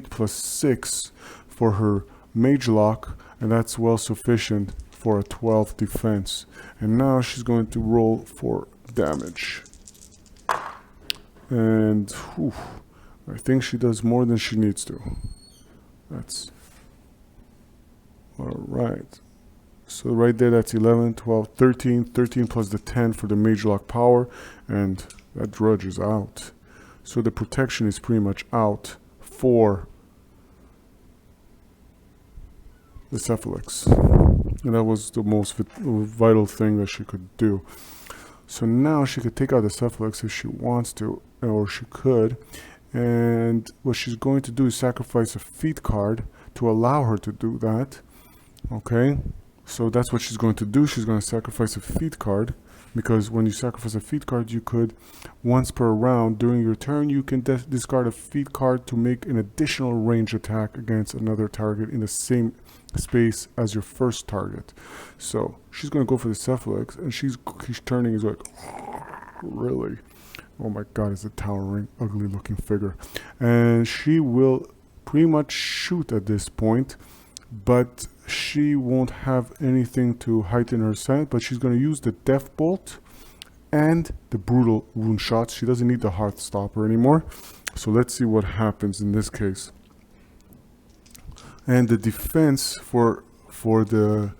plus 6 for her Mage Lock, and that's well sufficient for a 12 defense. And now she's going to roll for damage. And whew, I think she does more than she needs to. That's all right. So right there, that's 11, 12, 13. 13 plus the 10 for the Mage Lock power, and that Drudge is out. So the protection is pretty much out for the Cephalix. And that was the most vital thing that she could do. So now she could take out the Cephalix if she wants to, or she could. And what she's going to do is sacrifice a feat card to allow her to do that. Okay, so that's what she's going to do. She's going to sacrifice a feat card, because when you sacrifice a feat card, you could, once per round during your turn, you can discard a feat card to make an additional range attack against another target in the same space as your first target. So she's going to go for the Cephalix, and she's turning is like, really? Oh my god, it's a towering, ugly looking figure. And she will pretty much shoot at this point, but she won't have anything to heighten her scent, but she's going to use the Death Bolt and the Brutal Wound Shots. She doesn't need the Heart Stopper anymore. So let's see what happens in this case. And the defense for the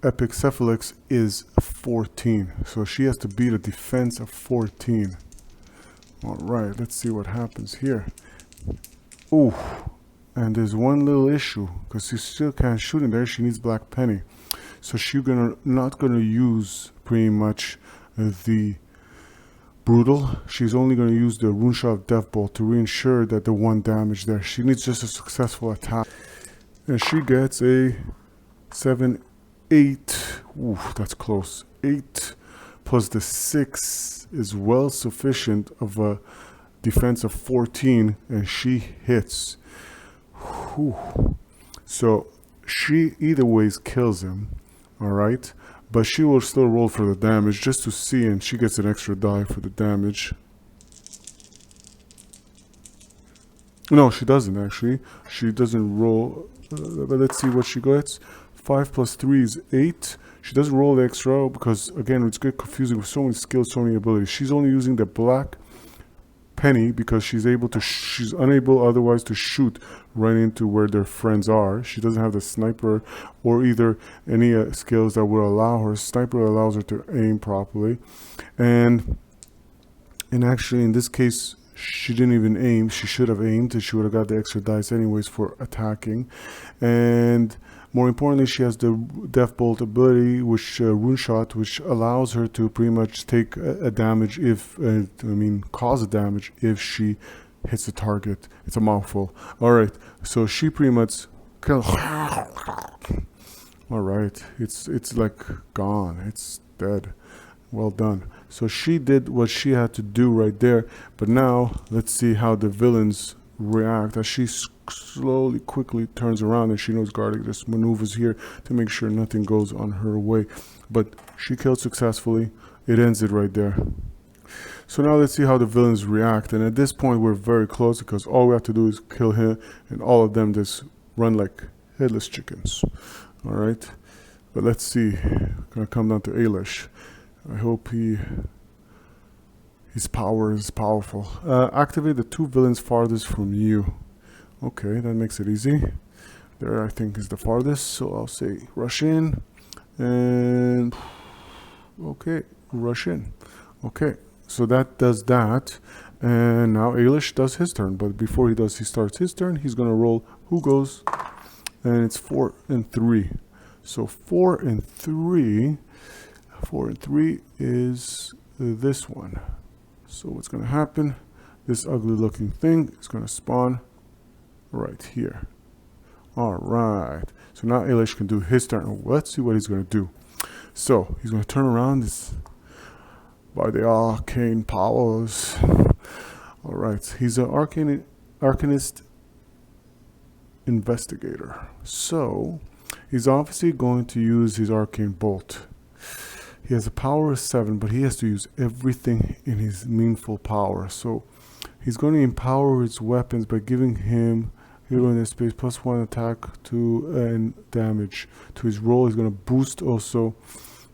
Epic Cephalix is 14. So she has to beat a defense of 14. Alright, let's see what happens here. Ooh. And there's one little issue, because she still can't shoot in there. She needs Black Penny. So she's not gonna use pretty much the Brutal. She's only gonna use the Rune Shot of Death Bolt to reassure that the 1 damage there. She needs just a successful attack. And she gets a 7, 8. Ooh, that's close. 8 plus the 6 is well sufficient of a defense of 14, and she hits. Whew. So she either ways kills him, alright, but she will still roll for the damage just to see, and she gets an extra die for the damage. No, she doesn't actually. She doesn't roll, but let's see what she gets. 5 plus 3 is 8. She doesn't roll the extra because, again, it's get confusing with so many skills, so many abilities. She's only using the Black Penny because she's unable otherwise to shoot right into where their friends are. She doesn't have the sniper or either any skills that would allow her. Sniper allows her to aim properly, and actually in this case she didn't even aim. She should have aimed, and she would have got the extra dice anyways for attacking. And more importantly, she has the Death Bolt ability, which Rune Shot, which allows her to pretty much take a damage if, cause a damage if she hits the target. It's a mouthful. Alright, so she pretty much kills. Alright, it's like gone. It's dead. Well done. So she did what she had to do right there, but now let's see how the villains react as she slowly, quickly turns around, and she knows Garlic just maneuvers here to make sure nothing goes on her way. But she killed successfully. It ends it right there. So now let's see how the villains react, and at this point we're very close because all we have to do is kill him, and all of them just run like headless chickens. Alright, but let's see. Gonna come down to Ailish. I hope his power is powerful. Activate the 2 villains farthest from you. Okay, that makes it easy. There, I think, is the farthest, so I'll say rush in, and okay, rush in. Okay, so that does that, and now Ailish does his turn, but before he starts his turn, he's gonna roll who goes, and it's 4 and 3. So 4 and 3 is this one. So what's gonna happen? This ugly looking thing is gonna spawn right here. Alright, So now Elish can do his turn. Let's see what he's going to do. So he's going to turn around this by the arcane powers. Alright, he's an arcanist investigator. So he's obviously going to use his arcane bolt. He has a power of 7, but he has to use everything in his meaningful power. So he's going to empower his weapons by giving him hero in this space +1 attack to and damage to his roll. He's going to boost also.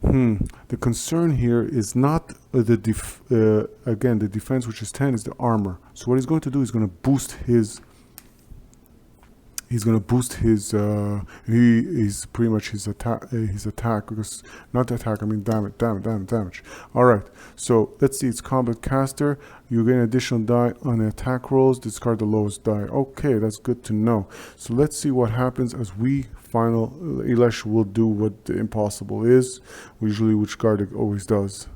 The concern here is not the defense, which is 10, is the armor. So what he's going to do is going to boost his. He's going to boost his. He's pretty much his attack. Because not the attack. I mean damage. All right. So let's see. It's combat caster. You get an additional die on the attack rolls. Discard the lowest die. Okay, that's good to know. So let's see what happens as we final. Elish will do what the impossible is, usually which Gardic always does.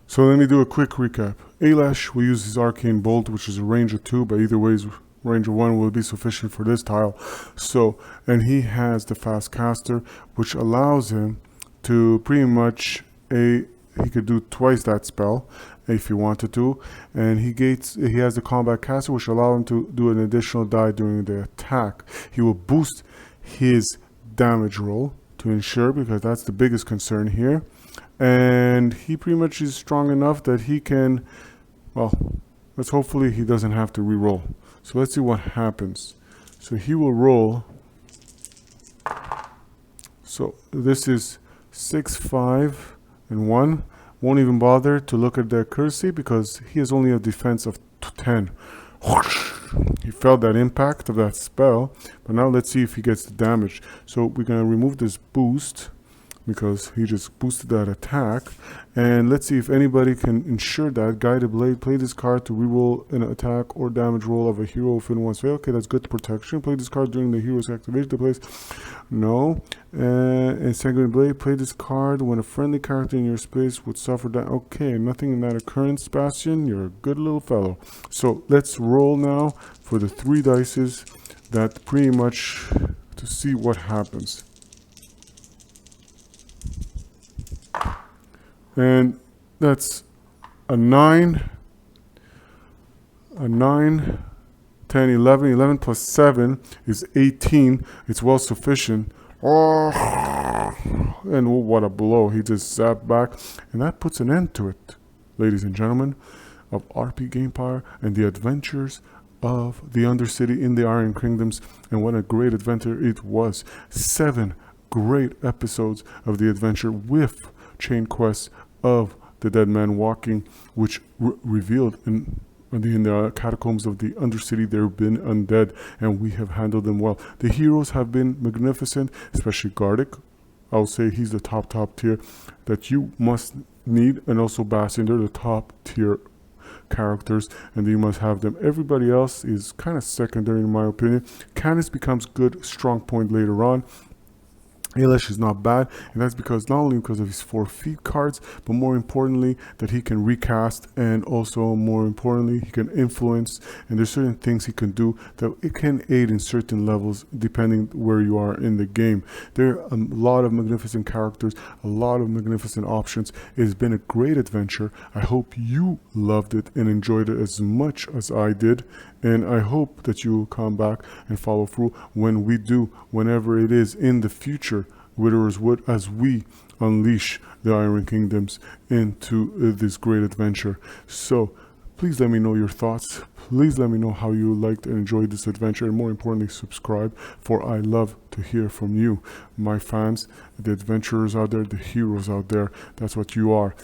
So let me do a quick recap. Elish will use his arcane bolt, which is a range of 2, but either way, range of 1 will be sufficient for this tile. So, and he has the fast caster, which allows him to pretty much he could do twice that spell if he wanted to, and he has the combat caster, which allow him to do an additional die during the attack. He will boost his damage roll to ensure, because that's the biggest concern here, and he pretty much is strong enough that he can, well, let's hopefully he doesn't have to re-roll. So let's see what happens. So he will roll. So this is 6, 5, and 1. Won't even bother to look at the accuracy because he has only a defense of 10. He felt that impact of that spell, but now let's see if he gets the damage. So we're going to remove this boost because he just boosted that attack, and let's see if anybody can ensure that. Guided Blade, play this card to reroll an attack or damage roll of a hero if it wants fail. Okay, that's good protection. Play this card during the hero's activation. Place no. And Sanguine Blade, play this card when a friendly character in your space would suffer that. Okay, nothing in that occurrence, Bastion. You're a good little fellow. So let's roll now for the 3 dices that pretty much to see what happens. And that's a 9, 10, 11. 11 plus 7 is 18. It's well sufficient. Oh, and what a blow. He just sat back. And that puts an end to it, ladies and gentlemen, of RP Gamepire and the adventures of the Undercity in the Iron Kingdoms. And what a great adventure it was. 7 great episodes of the adventure with chain quests of the dead man walking, which revealed in the catacombs of the Undercity there have been undead, and we have handled them well. The heroes have been magnificent, especially Gardic. I'll say he's the top tier that you must need, and also Bastion. They're the top tier characters, and you must have them. Everybody else is kind of secondary in my opinion. Canis becomes good strong point later on. Elish is not bad, and that's because not only because of his 4 feet cards, but more importantly that he can recast, and also more importantly he can influence, and there's certain things he can do that it can aid in certain levels depending where you are in the game. There are a lot of magnificent characters, a lot of magnificent options. It has been a great adventure. I hope you loved it and enjoyed it as much as I did, and I hope that you will come back and follow through when we do, whenever it is in the future, Widowers Wood, as we unleash the Iron Kingdoms into this great adventure. So please let me know your thoughts. Please let me know how you liked and enjoyed this adventure, and more importantly subscribe, for I love to hear from you, my fans, the adventurers out there, the heroes out there. That's what you are.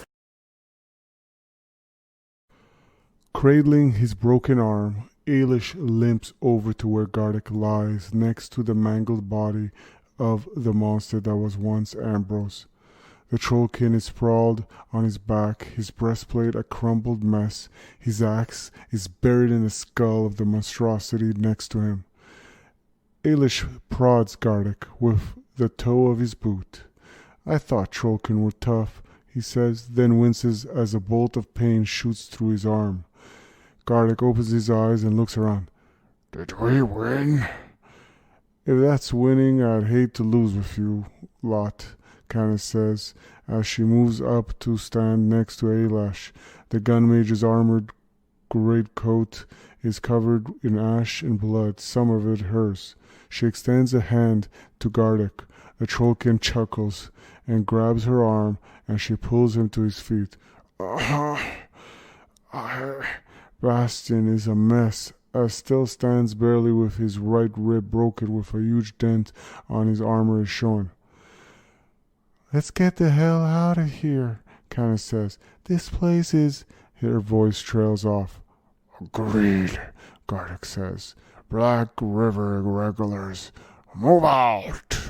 Cradling his broken arm, Elish limps over to where Gardic lies, next to the mangled body of the monster that was once Ambrose. The trollkin is sprawled on his back, his breastplate a crumbled mess. His axe is buried in the skull of the monstrosity next to him. Elish prods Gardic with the toe of his boot. "I thought trollkin were tough," he says, then winces as a bolt of pain shoots through his arm. Gardic opens his eyes and looks around. Did we win? If that's winning, I'd hate to lose with you lot, Canis says, as she moves up to stand next to Ailash. The gun mage's armored greatcoat is covered in ash and blood, some of it hers. She extends a hand to Gardic. The trollkin chuckles and grabs her arm, and she pulls him to his feet. Bastion is a mess. Still stands barely with his right rib broken with a huge dent on his armor is shown. Let's get the hell out of here, Canis says. This place is... Her voice trails off. Agreed, Gardic says. Black River regulars, move out!